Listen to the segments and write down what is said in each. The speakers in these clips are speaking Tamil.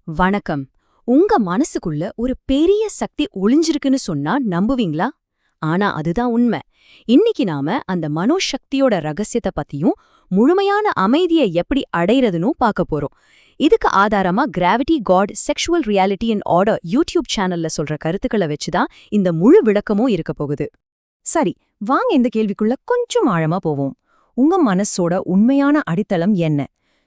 வணக்கம். உங்க மனசுக்குள்ள ஒரு பெரிய சக்தி ஒளிஞ்சிருக்குன்னு சொன்னா நம்புவீங்களா? ஆனா அதுதான் உண்மை. இன்னைக்கு நாம அந்த மனோசக்தியோட ரகசியத்தை பத்தியும் முழுமையான அமைதியை எப்படி அடையறதுன்னு பார்க்க போறோம். இதுக்கு ஆதாரமா gravity god sexual reality and order YouTube சேனல்ல சொல்ற கருத்துக்களை வச்சுதான் இந்த முழு விளக்கமும் இருக்க போகுது. சரி, வாங்க இந்த கேள்விக்குள்ள கொஞ்சம் ஆழமா போவோம். உங்க மனசோட உண்மையான அடித்தளம் என்ன?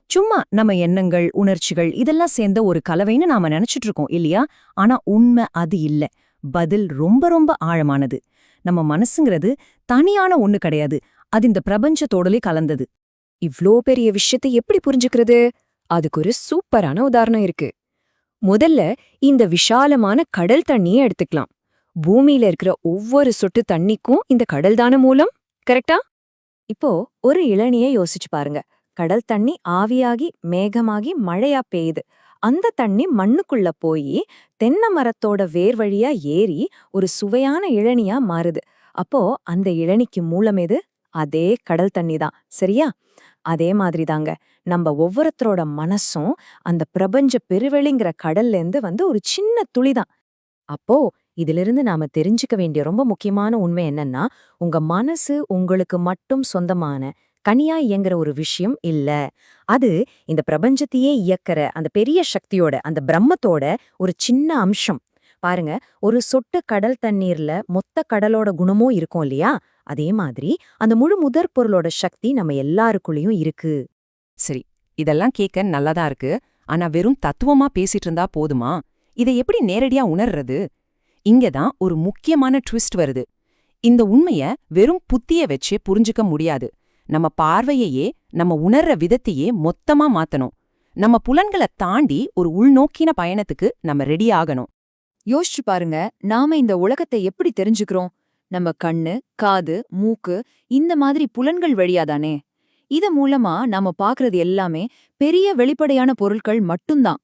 சும்மா நம்ம எண்ணங்கள், உணர்ச்சிகள் இதெல்லாம் சேர்ந்த ஒரு கலவைன்னு நாம நினைச்சிட்டு இருக்கோம் இல்லையா? ஆனா உண்மை அது இல்ல. பதில் ரொம்ப ரொம்ப ஆழமானது. நம்ம மனசுங்கிறது தனியான ஒண்ணு கிடையாது. அது இந்த பிரபஞ்சத்தோடலே கலந்தது. இவ்ளோ பெரிய விஷயத்தை எப்படி புரிஞ்சுக்கிறது? அதுக்கு ஒரு சூப்பரான உதாரணம் இருக்கு. முதல்ல இந்த விஷாலமான கடல் தண்ணியை எடுத்துக்கலாம். பூமியில இருக்கிற ஒவ்வொரு சொட்டு தண்ணிக்கும் இந்த கடல் தான மூலம், கரெக்டா? இப்போ ஒரு இளநியை யோசிச்சு பாருங்க. கடல் தண்ணி ஆவியாகி மேகமாகி மழையா பெய்யுது. அந்த தண்ணி மண்ணுக்குள்ள போய் தென்னை மரத்தோட வேர் வழியா ஏறி ஒரு சுவையான இளநியா மாறுது. அப்போ அந்த இளநிக்கு மூலம் எது? அதே கடல் தண்ணி தான், சரியா? அதே மாதிரிதாங்க நம்ம ஒவ்வொருத்தரோட மனசும் அந்த பிரபஞ்ச பெருவெளிங்கிற கடல்ல இருந்து ஒரு சின்ன துளிதான். அப்போ இதிலிருந்து நாம தெரிஞ்சுக்க வேண்டிய ரொம்ப முக்கியமான உண்மை என்னன்னா, உங்க மனசு உங்களுக்கு மட்டும் சொந்தமான கனியா இயங்குற ஒரு விஷயம் இல்ல. அது இந்த பிரபஞ்சத்தையே இயக்கிற அந்த பெரிய சக்தியோட, அந்த பிரம்மத்தோட ஒரு சின்ன அம்சம். பாருங்க, ஒரு சொட்டு கடல் தண்ணீர்ல மொத்த கடலோட குணமும் இருக்கும் இல்லையா? அதே மாதிரி அந்த முழு முதற் பொருளோட சக்தி நம்ம எல்லாருக்குள்ளயும் இருக்கு. சரி, இதெல்லாம் கேட்க நல்லாதான் இருக்கு. ஆனா வெறும் தத்துவமா பேசிட்டு இருந்தா போதுமா? இதை எப்படி நேரடியா உணர்றது? இங்கதான் ஒரு முக்கியமான ட்விஸ்ட் வருது. இந்த உண்மைய வெறும் புத்திய வச்சு புரிஞ்சுக்க முடியாது. நம்ம பார்வையையே, நம்ம உணர்ற விதத்தையே மொத்தமா மாத்தணும். நம்ம புலன்களை தாண்டி ஒரு உள்நோக்கின பயணத்துக்கு நம்ம ரெடி ஆகணும். யோசிச்சு பாருங்க, நாம இந்த உலகத்தை எப்படி தெரிஞ்சுக்கிறோம்? நம்ம கண்ணு, காது, மூக்கு இந்த மாதிரி புலன்கள் வழியாதானே. இது மூலமா நாம பாக்குறது எல்லாமே பெரிய வெளிப்படையான பொருட்கள் மட்டும்தான்.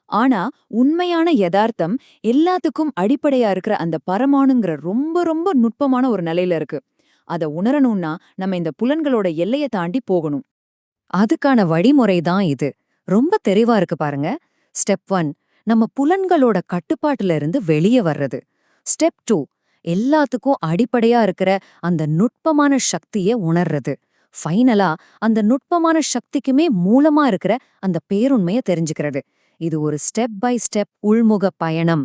ஆனா உண்மையான யதார்த்தம் எல்லாத்துக்கும் அடிப்படையா இருக்கிற அந்த பரமாணுங்கிற ரொம்ப ரொம்ப நுட்பமான ஒரு நிலையில இருக்கு. அத உணரணும்னா நம்ம இந்த புலன்களோட எல்லையை தாண்டி போகணும். அதுக்கான வழிமுறை தான் இது. ரொம்ப தெளிவா இருக்கு பாருங்க. ஸ்டெப் 1, நம்ம புலன்களோட கட்டுப்பாட்டுல இருந்து வெளியே வர்றது. ஸ்டெப் 2, எல்லாத்துக்கும் அடிப்படையா இருக்கிற அந்த நுட்பமான சக்தியை உணர்றது. ஃபைனலா அந்த நுட்பமான சக்திக்குமே மூலமா இருக்கிற அந்த பேருண்மையை தெரிஞ்சுக்கிறது. இது ஒரு ஸ்டெப் பை ஸ்டெப் உள்முக பயணம்.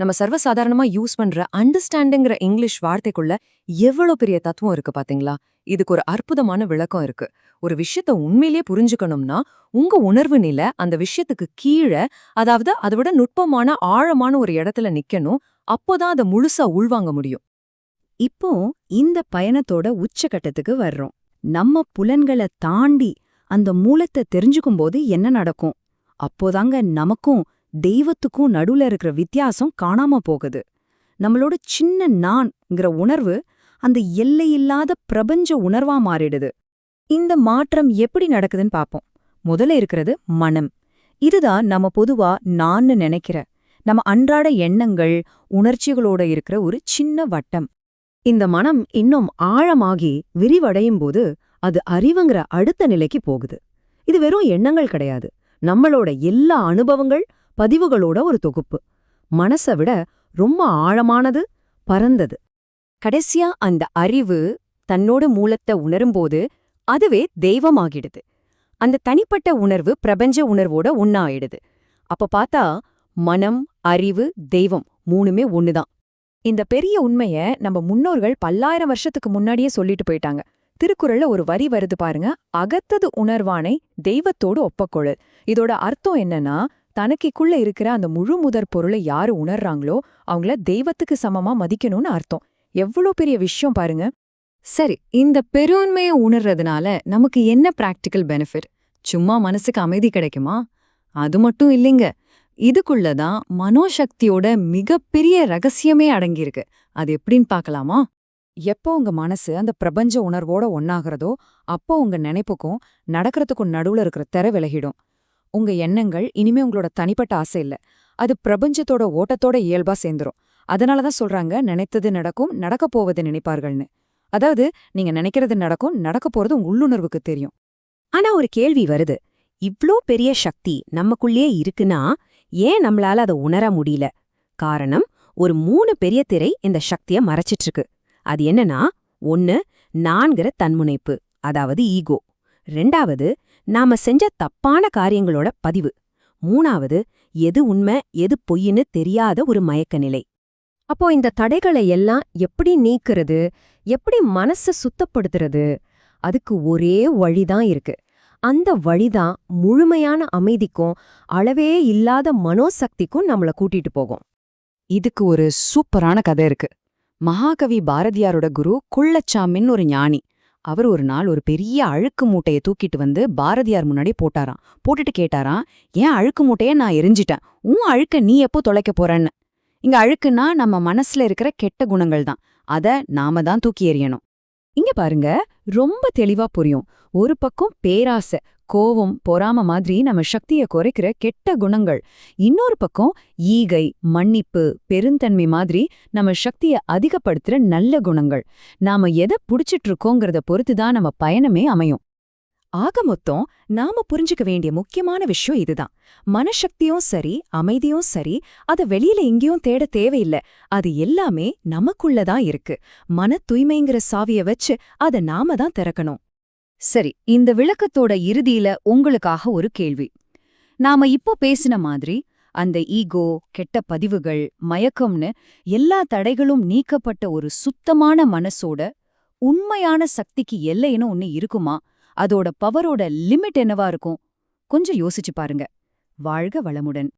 நம்ம சர்வசாதாரணமா யூஸ் பண்ற அண்டர்ஸ்டாண்டிங்கிற இங்கிலீஷ் வார்த்தைக்குள்ள எவ்வளவு பெரிய தத்துவம் இருக்கு பாத்தீங்களா? இதுக்கு ஒரு அற்புதமான விளக்கம் இருக்கு. ஒரு விஷயத்த உண்மையிலேயே புரிஞ்சுக்கணும்னா உங்க உணர்வு நிலை அந்த விஷயத்துக்கு கீழே, அதாவது அதை விட நுட்பமான ஆழமான ஒரு இடத்துல நிக்கணும். அப்போதான் அதை முழுசா உள்வாங்க முடியும். இப்போ இந்த பயணத்தோட உச்சகட்டத்துக்கு வர்றோம். நம்ம புலன்களை தாண்டி அந்த மூலத்தை தெரிஞ்சுக்கும்போது என்ன நடக்கும்? அப்போதாங்க நமக்கும் தெய்வத்துக்கும் நடுவுல இருக்கிற வித்தியாசம் காணாம போகுது. நம்மளோட சின்ன நான்ங்கிற உணர்வு அந்த எல்லையில்லாத பிரபஞ்ச உணர்வா மாறிடுது. இந்த மாற்றம் எப்படி நடக்குதுன்னு பாப்போம். முதல்ல இருக்கிறது மனம். இதுதான் நம்ம பொதுவா நான்னு நினைக்கிற நம்ம அன்றாட எண்ணங்கள், உணர்ச்சிகளோட இருக்கிற ஒரு சின்ன வட்டம். இந்த மனம் இன்னும் ஆழமாகி விரிவடையும் போது அது அறிவுங்கிற அடுத்த நிலைக்கு போகுது. இது வெறும் எண்ணங்கள் கிடையாது, நம்மளோட எல்லா அனுபவங்கள், பதிவுகளோட ஒரு தொகுப்பு. மனசை விட ரொம்ப ஆழமானது, பரந்தது. கடைசியா அந்த அறிவு தன்னோட மூலத்தை உணரும்போது அதுவே தெய்வமாகிடுது. அந்த தனிப்பட்ட உணர்வு பிரபஞ்ச உணர்வோட ஒன்னாயிடுது. அப்ப பார்த்தா மனம், அறிவு, தெய்வம் மூணுமே ஒண்ணுதான். இந்த பெரிய உண்மைய நம்ம முன்னோர்கள் பல்லாயிரம் வருஷத்துக்கு முன்னாடியே சொல்லிட்டு போயிட்டாங்க. திருக்குறள்ல ஒரு வரி வருது பாருங்க, அகத்தது உணர்வானை தெய்வத்தோடு ஒப்பக்கொழல். இதோட அர்த்தம் என்னன்னா, தனக்குள்ள இருக்கிற அந்த முழு முதற் பொருளை யாரு உணர்றாங்களோ அவங்கள தெய்வத்துக்கு சமமா மதிக்கணும்னு அர்த்தம். எவ்வளோ பெரிய விஷயம் பாருங்க. சரி, இந்த பெருண்மையை உணர்றதுனால நமக்கு என்ன பிராக்டிக்கல் பெனிஃபிட்? சும்மா மனசுக்கு அமைதி கிடைக்குமா? அது மட்டும் இல்லைங்க. இதுக்குள்ளதான் மனோசக்தியோட மிகப்பெரிய ரகசியமே அடங்கியிருக்கு. அது எப்படின்னு பார்க்கலாமா? எப்போ உங்க மனசு அந்த பிரபஞ்ச உணர்வோட ஒன்னாகிறதோ அப்போ உங்க நினைப்புக்கும் நடக்கிறதுக்கும் நடுவுல இருக்கிற திரை விலகிடும். உங்க எண்ணங்கள் இனிமே உங்களோட தனிப்பட்ட ஆசை இல்ல, அது பிரபஞ்சத்தோட ஓட்டத்தோட இயல்பா சேர்ந்துரும். அதனாலதான் சொல்றாங்க, நினைத்தது நடக்கும், நடக்க போவது நினைப்பார்கள்னு. அதாவது நீங்க நினைக்கிறது நடக்கும், நடக்க போறது உங்க உள்ளுணர்வுக்கு தெரியும். ஆனா ஒரு கேள்வி வருது, இவ்ளோ பெரிய சக்தி நமக்குள்ளே இருக்குன்னா ஏன் நம்மளால அதை உணர முடியல? காரணம், ஒரு 3 பெரிய திரை இந்த சக்திய மறைச்சிட்டு இருக்கு. அது என்னன்னா, 1 நான்கிற தன்முனைப்பு, அதாவது ஈகோ. 2வது நாம செஞ்ச தப்பான காரியங்களோட பதிவு. 3வது எது உண்மை எது பொய்ன்னு தெரியாத ஒரு மயக்க நிலை. அப்போ இந்த தடைகளை எல்லாம் எப்படி நீக்கிறது, எப்படி மனச சுத்தப்படுத்துறது? அதுக்கு ஒரே வழிதான் இருக்கு. அந்த வழிதான் முழுமையான அமைதிக்கும் அளவே இல்லாத மனோசக்திக்கும் நம்மள கூட்டிட்டு போகும். இதுக்கு ஒரு சூப்பரான கதை இருக்கு. மகாகவி பாரதியாரோட குரு குள்ளச்சாமின்னு ஒரு ஞானி. அவர் ஒரு நாள் ஒரு பெரிய அழுக்கு மூட்டைய தூக்கிட்டு வந்து பாரதியார் முன்னாடி போட்டாராம். போட்டுட்டு கேட்டாராம், ஏன் அழுக்கு மூட்டைய நான் எரிஞ்சிட்டேன், உன் அழுக்க நீ எப்போ தொலைக்க போறன்னு. இங்க அழுக்குன்னா நம்ம மனசுல இருக்கிற கெட்ட குணங்கள் தான். அத நாம தான் தூக்கி எறியணும். இங்க பாருங்க, ரொம்ப தெளிவா புரியும். ஒரு பக்கம் பேராசை, கோவம், பொறாம மாதிரி நம்ம சக்தியை குறைக்கிற கெட்ட குணங்கள். இன்னொரு பக்கம் ஈகை, மன்னிப்பு, பெருந்தன்மை மாதிரி நம்ம சக்தியை அதிகப்படுத்துற நல்ல குணங்கள். நாம எதை புடிச்சிட்டு இருக்கோங்கிறத பொறுத்துதான் நம்ம பயணமே அமையும். ஆக மொத்தம் நாம புரிஞ்சுக்க வேண்டிய முக்கியமான விஷயம் இதுதான். மனசக்தியும் சரி, அமைதியும் சரி, அத வெளியில எங்கேயும் தேட தேவையில்லை. அது எல்லாமே நமக்குள்ளதான் இருக்கு. மன தூய்மைங்கிற சாவிய வச்சு அத நாம தான் திறக்கணும். சரி, இந்த விளக்கத்தோட இறுதியில உங்களுக்காக ஒரு கேள்வி. நாம இப்போ பேசின மாதிரி அந்த ஈகோ, கெட்ட பதிவுகள், மயக்கம்னு எல்லா தடைகளும் நீக்கப்பட்ட ஒரு சுத்தமான மனசோட உண்மையான சக்திக்கு எல்லைன்னு ஒன்னு இருக்குமா? அதோட பவரோட லிமிட் என்னவா இருக்கும்? கொஞ்சம் யோசிச்சு பாருங்க. வாழ்க வளமுடன்.